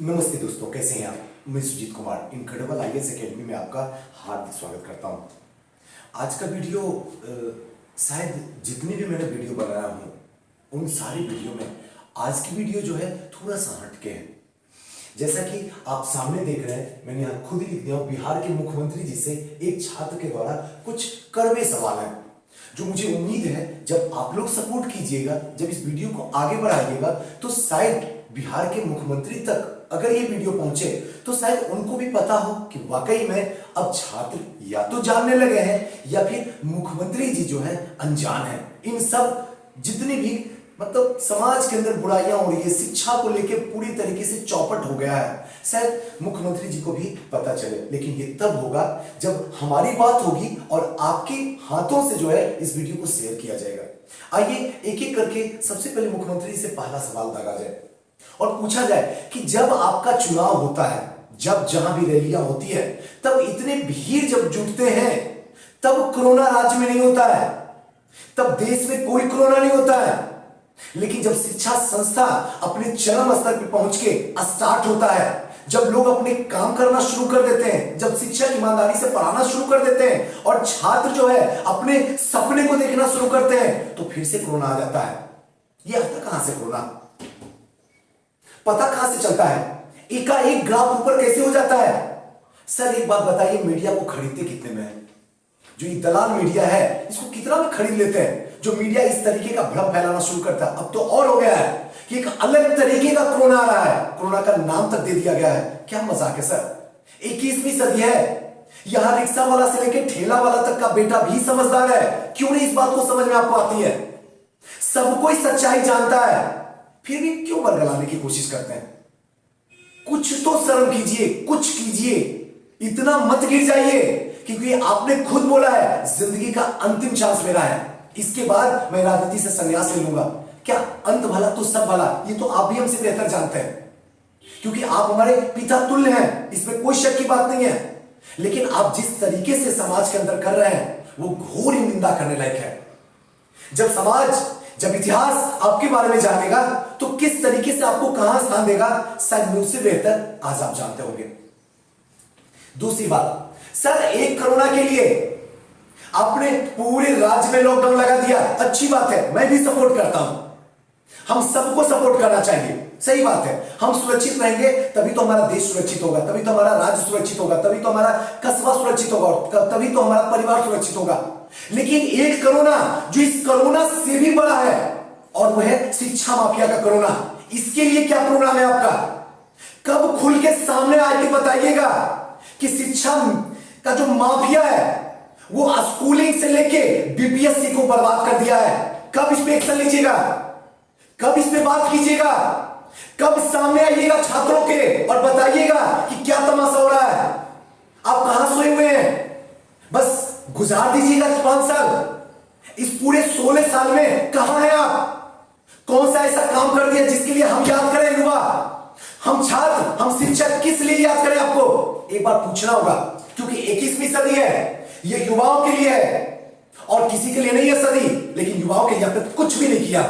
नमस्ते दोस्तों, कैसे हैं आप। मैं Sujeet Kumar incredible IAS academy में आपका हार्दिक स्वागत करता हूं। आज का वीडियो शायद जितनी भी मैंने वीडियो बनाया हूं उन सारी वीडियो में आज की वीडियो जो है थोड़ा सा हटके है। जैसा कि आप सामने देख रहे हैं, मैंने यहाँ खुद ही लिख दिया हूं, बिहार के मुख्यमंत्री जी से एक छात्र के द्वारा कुछ कड़वे सवाल हैं जो मुझे उम्मीद है जब आप लोग सपोर्ट कीजिएगा, जब इस वीडियो को आगे बढ़ाइएगा तो शायद बिहार के मुख्यमंत्री तक अगर ये वीडियो पहुंचे तो शायद उनको भी पता हो कि वाकई में अब छात्र या तो जानने लगे हैं या फिर मुख्यमंत्री जी जो है अनजान है। इन सब जितनी भी मतलब समाज के अंदर बुराइयां हो रही है, शिक्षा को लेकर पूरी तरीके से चौपट हो गया है, शायद मुख्यमंत्री जी को भी पता चले। लेकिन ये तब होगा जब हमारी बात होगी और आपके हाथों से जो है इस वीडियो को शेयर किया जाएगा। आइए एक एक करके सबसे पहले मुख्यमंत्री से पहला सवाल दागा जाए और पूछा जाए कि जब आपका चुनाव होता है, जब जहां भी रैलियां होती है, तब इतने भीड़ जब जुटते हैं, तब कोरोना राज्य में नहीं होता है, तब देश में कोई कोरोना नहीं होता है। लेकिन जब शिक्षा संस्था अपने चरम स्तर पर पहुंच के स्टार्ट होता है, जब लोग अपने काम करना शुरू कर देते हैं, जब शिक्षक ईमानदारी से पढ़ाना शुरू कर देते हैं और छात्र जो है अपने सपने को देखना शुरू करते हैं, तो फिर से कोरोना आ जाता है। यह आता कहां से कोरोना, पता कहां से चलता है, एकाएक ग्राफ ऊपर कैसे हो जाता है। सर एक बात बताइए, मीडिया को खरीदते कितने में है? जो ये दलाल मीडिया है इसको कितना में खरीद लेते हैं। जो मीडिया इस तरीके का भ्रम फैलाना शुरू करता है, अब तो और हो गया है कि एक अलग तरीके का कोरोना आ रहा है, कोरोना का नाम तक दे दिया गया है। क्या मजाक है सर, 21वीं सदी है, यहां रिक्शा वाला से लेकर ठेला वाला तक का बेटा भी समझदार है। क्यों नहीं इस बात को समझ में आपको आती है? सब कोई सच्चाई जानता है, फिर भी क्यों बरगलाने की कोशिश करते हैं? कुछ तो शर्म कीजिए, कुछ कीजिए, इतना मत गिर जाइए, क्योंकि आपने खुद बोला है जिंदगी का अंतिम चांस मेरा है, इसके बाद मैं राजनीति से संन्यास ले लूंगा। क्या अंत भला तो सब भला, ये तो आप भी हमसे बेहतर जानते हैं, क्योंकि आप हमारे पिता तुल्य हैं, इसमें कोई शक की बात नहीं है। लेकिन आप जिस तरीके से समाज के अंदर कर रहे हैं वो घोर निंदा करने लायक है। जब समाज, जब इतिहास आपके बारे में जानेगा तो किस तरीके से आपको कहां स्थान देगा, शायद मुझसे बेहतर आज आप जानते होंगे। दूसरी बात, सर एक कोरोना के लिए आपने पूरे राज्य में लॉकडाउन लगा दिया, अच्छी बात है, मैं भी सपोर्ट करता हूं, हम सबको सपोर्ट करना चाहिए, सही बात है। हम सुरक्षित रहेंगे तभी तो हमारा देश सुरक्षित होगा, तभी तो हमारा राज्य सुरक्षित होगा, तभी तो हमारा कस्बा सुरक्षित होगा, तभी तो हमारा परिवार सुरक्षित होगा। लेकिन एक कोरोना जो इस कोरोना से भी बड़ा है और वह है शिक्षा माफिया का कोरोना, इसके लिए क्या प्रोग्राम है आपका? कब खुल के सामने आके बताइएगा कि शिक्षा का जो माफिया है वो स्कूलिंग से लेके बीपीएससी को बर्बाद कर दिया है। कब इस पे एक्शन लीजिएगा, कब इस पे बात कीजिएगा, कब सामने आइएगा छात्रों के और बताइएगा कि क्या तमाशा हो रहा है, आप कहां सोए हुए हैं? बस गुजार दीजिएगा 5 साल, इस पूरे 16 साल में कहां हैं आप? कौन सा ऐसा काम कर दिया जिसके लिए हम याद करें? युवा, हम छात्र, हम शिक्षक किस लिए याद करें? आपको एक बार पूछना होगा, क्योंकि 21वीं सदी है, ये युवाओं के लिए है और किसी के लिए नहीं है सदी, लेकिन युवाओं के लिए आपने कुछ भी नहीं किया।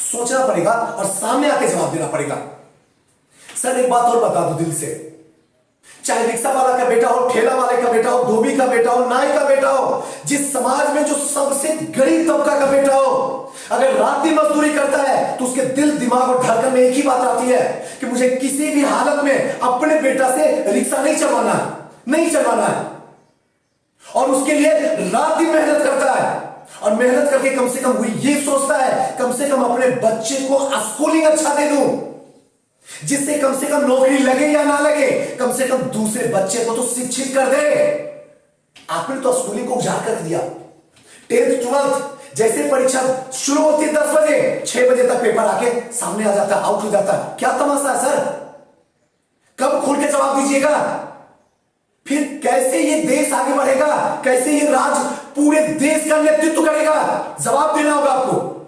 सोचना पड़ेगा और सामने आके जवाब देना पड़ेगा। सर एक बात और बता दो दिल से, चाहे रिक्शा वाला का बेटा हो, ठेला वाले का बेटा हो, धोबी का बेटा हो, नाई का बेटा हो, जिस समाज में जो सबसे गरीब तबका का बेटा हो, अगर रात दिन मजदूरी करता है तो उसके दिल, दिमाग और धड़कन में एक ही बात आती है कि मुझे किसी भी हालत में अपने बेटा से रिक्शा नहीं चलवाना, नहीं चलवाना है। और उसके लिए रात दिन मेहनत करता है और मेहनत करके कम से कम वो ये सोचता है कम से कम अपने बच्चे को स्कूलिंग अच्छा दे दूं, जिससे कम से कम नौकरी लगे या ना लगे, कम से कम दूसरे बच्चे को तो शिक्षित कर दे। आपने तो स्कूलिंग को उजाड़ कर दिया। 10th 12th जैसे परीक्षा शुरू होती है 10 बजे, 6 बजे तक पेपर आके सामने आ जाता है, आउट हो जाता है। क्या तमाशा है सर, कब खोल के जवाब दीजिएगा? फिर कैसे ये देश आगे बढ़ेगा, कैसे ये राज्य पूरे देश का नेतृत्व करेगा? जवाब देना होगा आपको।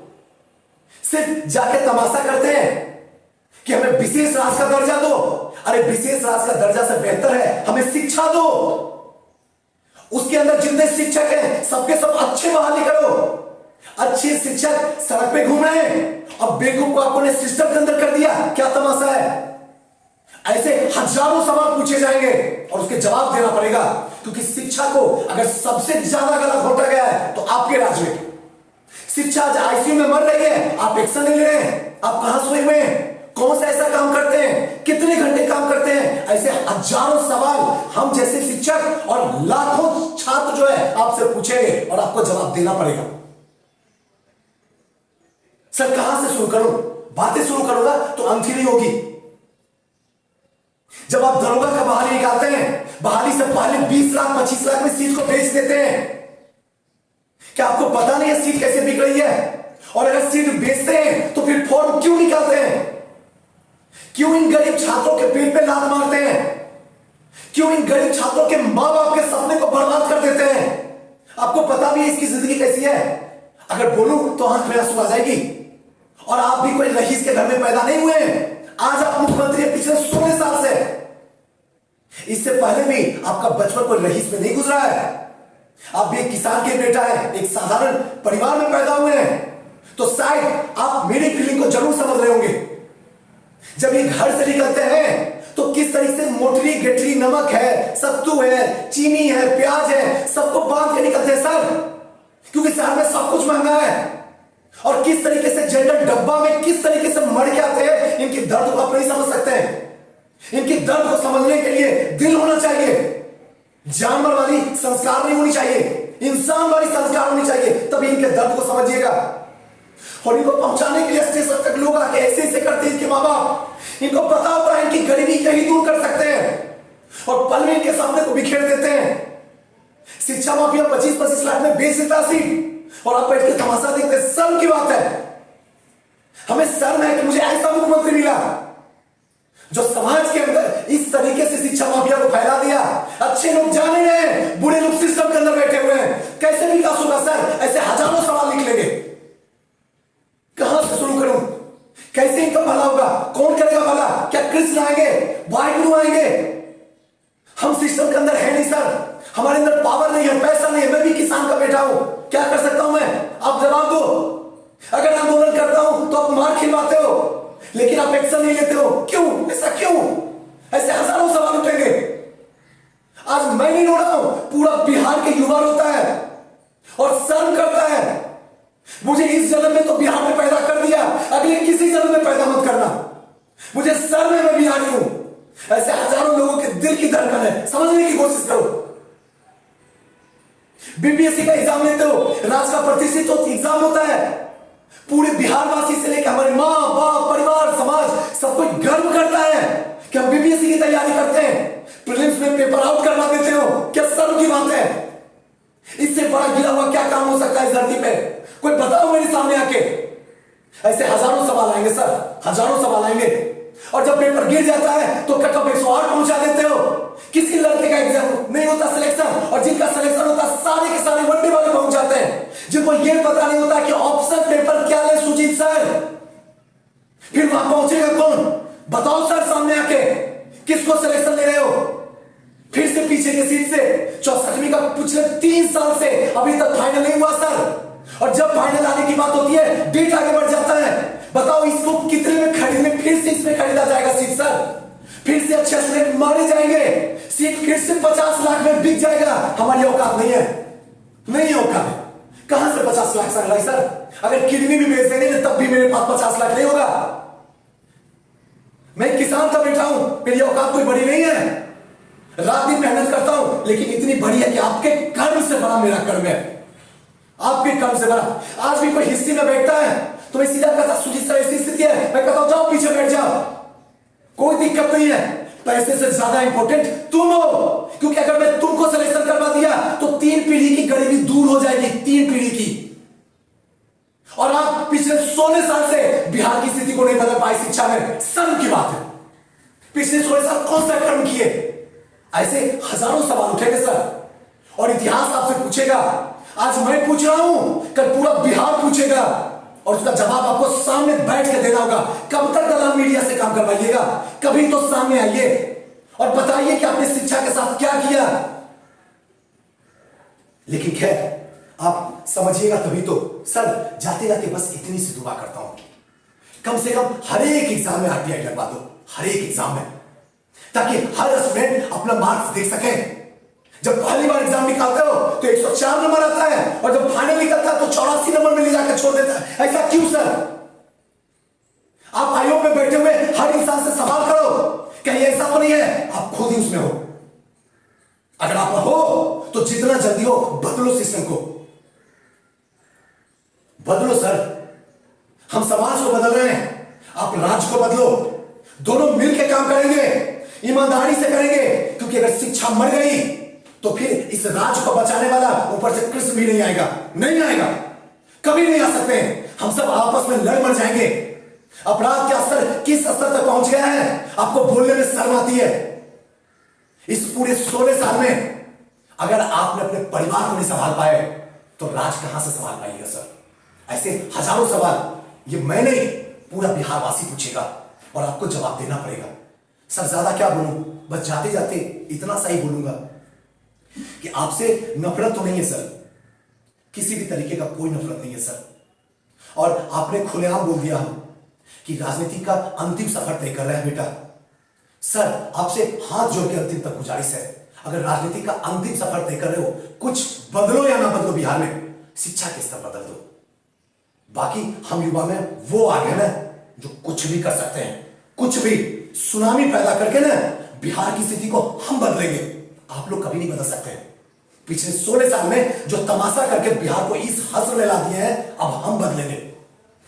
सिर्फ जाके तमाशा करते हैं कि हमें विशेष राज्य का दर्जा दो। अरे विशेष राज्य का दर्जा से बेहतर है हमें शिक्षा दो। उसके अंदर जितने शिक्षक हैं सबके सब अच्छे बहाली करो। अच्छे शिक्षक सड़क पे घूम रहे हैं और बेवकूफ को आपने सिस्टम के अंदर कर दिया। क्या तमाशा है? ऐसे हजारों सवाल पूछे जाएंगे और उसके जवाब देना पड़ेगा, क्योंकि शिक्षा को अगर सबसे ज्यादा गलत होता गया है तो आपके राज्य में। शिक्षा आज आईसीयू में मर रही है, आप एक्शन नहीं ले रहे हैं। आप कहां सोए हुए हैं, कौन सा ऐसा काम करते हैं, कितने घंटे काम करते हैं, ऐसे हजारों सवाल हम जैसे शिक्षक और लाखों छात्र जो है आपसे पूछेंगे और आपको जवाब देना पड़ेगा। सर कहां से शुरू करूं, बातें शुरू करूंगा तो अंत ही नहीं होगी। जब आप दरोगा का बहाली निकालते हैं, बहाली से पहले 20 लाख 25 लाख में सीट को बेच देते हैं। क्या आपको पता नहीं है सीट कैसे बिक रही है? और अगर सीट बेचते हैं तो फिर फॉर्म क्यों निकालते हैं? क्यों इन गरीब छात्रों के पेट पे लात मारते हैं? क्यों इन गरीब छात्रों के मां बाप के सपने को बर्बाद कर देते हैं? आपको पता भी है इसकी जिंदगी कैसी है? अगर बोलूं तो आंख में आंसू आ जाएगी। और आप भी कोई रईस के घर में पैदा नहीं हुए हैं। आज आप मुख्यमंत्री हैं पिछले 16 साल से। इससे पहले भी आपका बचपन कोई रईस में नहीं गुजरा है। आप भी एक किसान के बेटा है, एक साधारण परिवार में पैदा हुए हैं। तो शायद आप मेरी फीलिंग को जरूर समझ रहे होंगे। जब ये घर से निकलते हैं तो किस तरीके से मोटरी गेटरी नमक है, सत्तू है, चीनी है, प्याज है, सबको बांध के निकलते हैं सर, क्योंकि शहर में सब कुछ महंगा है। और किस तरीके से जनरल डब्बा में किस तरीके से मर के आते हैं, इनकी दर्द को आप नहीं समझ सकते हैं। इनकी दर्द को समझने के लिए दिल होना चाहिए। जानवर वाली संस्कार नहीं होनी चाहिए, इंसान वाली संस्कार होनी चाहिए, तभी इनके दर्द को समझिएगा। और इनको पहुंचाने के लिए स्टेशन तक लोग आके ऐसे ऐसे करते हैं इनके माँ बाप। इनको पता होता है इनकी गरीबी कहीं दूर कर सकते हैं और पल में इनके सामने को बिखेर देते हैं। शिक्षा माफिया 25-25 लाख में बेच देता सीट और आप बैठ के तमाशा देखते। शर्म की बात है, हमें शर्म है कि मुझे ऐसा मुख्यमंत्री मिला जो समाज के अंदर इस तरीके से शिक्षा माफिया को फैला दिया। अच्छे लोग जा नहीं रहे, बुरे लोग सिस्टम के अंदर बैठे हुए हैं। कैसे विकास होगा सर? ऐसे हजारों सवाल निकलेंगे। कहां से शुरू करूं? कैसे इनका भला होगा? कौन करेगा भला? क्या कृष्ण आएंगे, वाहिगुरु आएंगे? हम सिस्टम के अंदर है नहीं सर, हमारे अंदर पावर नहीं है, पैसा नहीं है। मैं भी किसान का बेटा हूं, क्या कर सकता हूं मैं? आप जवाब दो। अगर आंदोलन करता हूं तो आप मार खिलवाते हो, लेकिन आप एक्शन नहीं लेते हो। क्यों? ऐसा क्यों? ऐसे हजारों सवाल उठेंगे। आज मैं नहीं रो रहा हूं, पूरा बिहार के युवा रोता है और शर्म करता है। मुझे इस जन्म में तो बिहार में पैदा कर दिया, अगले किसी जन्म में पैदा मत करना। मुझे शर्म है, मैं बिहारी हूं। ऐसे हजारों लोगों के दिल की धड़कन है, समझने की कोशिश करो। बीपीएससी का एग्जाम लेते हो, राज्य का प्रतिष्ठित तो एग्जाम होता है। पूरे बिहार वासी से लेकर हमारे माँ बाप, परिवार, समाज सब कोई गर्व करता है कि हम बीपीएससी की तैयारी करते हैं। प्रीलिम्स में पेपर आउट करवा देते हो, क्या शर्म की बात है? इससे बड़ा गिरा हुआ क्या काम हो सकता है इस धरती पे? कोई बताओ मेरे सामने आके। ऐसे हजारों सवाल आएंगे सर, हजारों सवाल आएंगे। और जब पेपर गिर जाता है तो कट ऑफ 108 पहुंचा देते हो। किसी लड़के का एग्जाम नहीं होता सिलेक्शन, और जिनका सिलेक्शन होता सारे के सारे वनडे वाले पहुंच जाते हैं, जिनको यह पता नहीं होता कि ऑप्शन पेपर क्या ले सुजीत सर। फिर वहां पहुंचेगा कौन? बताओ सर सामने आके, किसको सिलेक्शन ले रहे हो? फिर से पीछे की सीट से 64वीं का पिछले 3 साल से अभी तक फाइनल नहीं हुआ सर। और जब फाइनल आने की बात होती है, डेट आगे बढ़ जाता है। बताओ इसको कितने में खरीदने, फिर से इसमें खरीदा जाएगा सीट सर। फिर से अच्छे स्टूडेंट मारे जाएंगे, सीट फिर से 50 लाख में बिक जाएगा। हमारी औकात नहीं है, नहीं औकात है। कहां से 50 लाख सर? सर अगर किडनी भी बेच देंगे तब भी मेरे पास 50 लाख नहीं होगा। मैं किसान का बेटा हूं, मेरी औकात कोई बड़ी नहीं है। रात दिन मेहनत करता हूं, लेकिन इतनी बड़ी है कि आपके कर्म से बड़ा मेरा कर्म है, आपके कर्म से बड़ा। आज भी कोई हिस्ट्री में बैठता है तो मैं सीधा कहता सुजीत सर ऐसी स्थिति है, मैं कहता हूं जाओ पीछे बैठ जाओ, कोई दिक्कत नहीं है। पैसे से ज्यादा इंपॉर्टेंट तुम हो, क्योंकि अगर मैं तुमको सिलेक्शन करवा दिया तो 3 पीढ़ी की गरीबी दूर हो जाएगी, 3 पीढ़ी की। और आप पिछले 16 साल से बिहार की स्थिति को नहीं बदल पाए शिक्षा में, शर्म की बात है। पिछले 16 साल कौन सा कर्म किए? ऐसे हजारों सवाल उठेंगे सर, और इतिहास आपसे पूछेगा। आज मैं पूछ रहा हूं, कल पूरा बिहार पूछेगा, और उसका जवाब आपको सामने बैठ के देना होगा। कब तक दलाल मीडिया से काम करवाइएगा? कभी तो सामने आइए और बताइए कि आपने शिक्षा के साथ क्या किया। लेकिन खैर आप समझिएगा तभी तो। सर जाते जाते बस इतनी सी दुआ करता हूं, कम से कम हर एक एग्जाम में आरटीआई लगवा दो, हर एक एग्जाम में। ताकि हर स्टूडेंट अपना मार्क्स देख सके। जब पहली बार एग्जाम निकालते हो तो 104 नंबर आता है और जब फाइनल निकलता है तो 84 नंबर में ले जाकर छोड़ देता है। ऐसा क्यों सर? आप आयोग में बैठे हुए हर इंसान से सवाल करो, कहीं ऐसा तो नहीं है आप खुद ही उसमें हो? अगर आप हो तो जितना जल्दी हो बदलो, सिस्टम को बदलो सर। हम समाज को बदल रहे हैं, आप राज्य को बदलो। दोनों मिलकर काम करेंगे, ईमानदारी से करेंगे, क्योंकि अगर शिक्षा मर गई तो फिर इस राज्य को बचाने वाला ऊपर से कृष्ण भी नहीं आएगा, नहीं आएगा, कभी नहीं आ सकते। हम सब आपस में लड़ मर जाएंगे। अपराध का स्तर किस स्तर तक पहुंच गया है, आपको बोलने में शर्म आती है। इस पूरे 16 साल में अगर आपने अपने परिवार को नहीं संभाल पाए तो राज कहां से संभाल पाइएगा सर? ऐसे हजारों सवाल ये मैं नहीं, पूरा बिहार वासी पूछेगा और आपको जवाब देना पड़ेगा। सर ज्यादा क्या बोलूं, बस जाते जाते इतना सा ही बोलूंगा कि आपसे नफरत तो नहीं है सर, किसी भी तरीके का कोई नफरत नहीं है सर। और आपने खुलेआम बोल दिया कि राजनीति का अंतिम सफर तय कर रहे हैं बेटा। सर आपसे हाथ जोड़ के अंतिम तक गुजारिश है, अगर राजनीति का अंतिम सफर तय कर रहे हो, कुछ बदलो या ना बदलो बिहार में, शिक्षा के स्तर बदल दो। बाकी हम युवा में वो आ गए ना जो कुछ भी कर सकते हैं, कुछ भी सुनामी पैदा करके ना बिहार की स्थिति को हम बदलेंगे। आप लोग कभी नहीं बदल सकते। पिछले 16 साल में जो तमाशा करके बिहार को इस हद में ला दिए हैं, अब हम बदलेंगे।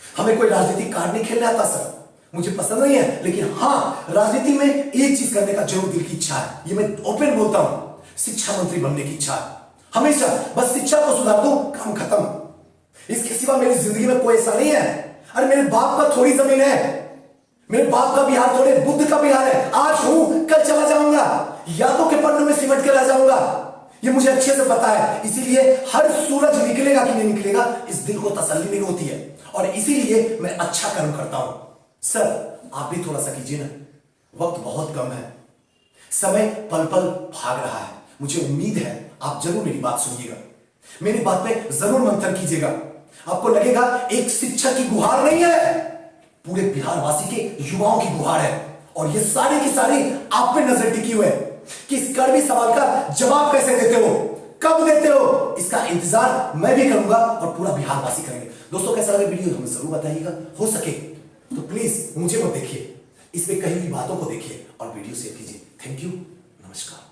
हमें कोई राजनीतिक कार्ड नहीं खेलने आता सर, मुझे पसंद नहीं है, लेकिन हाँ राजनीति में एक चीज करने का जरूर दिल की इच्छा है, ये मैं ओपन बोलता हूं, शिक्षा मंत्री बनने की इच्छा है हमेशा। बस शिक्षा को सुधार दो, काम खत्म। इसके सिवा मेरी जिंदगी में कोई ऐसा नहीं है। अरे मेरे बाप का थोड़ी जमीन है, मेरे बाप का बिहार थोड़े बुद्ध का बिहार है। आज हूं कल चला जाऊंगा, यादों के पन्नों में सिमट के रह जाऊंगा, ये मुझे अच्छे से पता है। इसीलिए हर सूरज निकलेगा कि नहीं निकलेगा इस दिल को तसल्ली नहीं होती है, और इसीलिए मैं अच्छा कर्म करता हूं। सर आप भी थोड़ा सा कीजिए ना, वक्त बहुत कम है, समय पल पल भाग रहा है। मुझे उम्मीद है आप जरूर मेरी बात सुनिएगा, मेरी बात पे जरूर मंथन कीजिएगा। आपको लगेगा एक शिक्षक की गुहार नहीं है, पूरे बिहार वासी के युवाओं की गुहार है, और ये सारी की सारी आप पे नजर टिकी हुई है कि इस कड़वी सवाल का जवाब कैसे देते हो, कब देते हो, इसका इंतजार मैं भी करूंगा और पूरा बिहार वासी करेंगे। दोस्तों कैसा लगा वीडियो हमें जरूर बताइएगा, हो सके तो प्लीज मुझे मत देखिए, इसमें कही हुई बातों को देखिए और वीडियो शेयर कीजिए। थैंक यू, नमस्कार।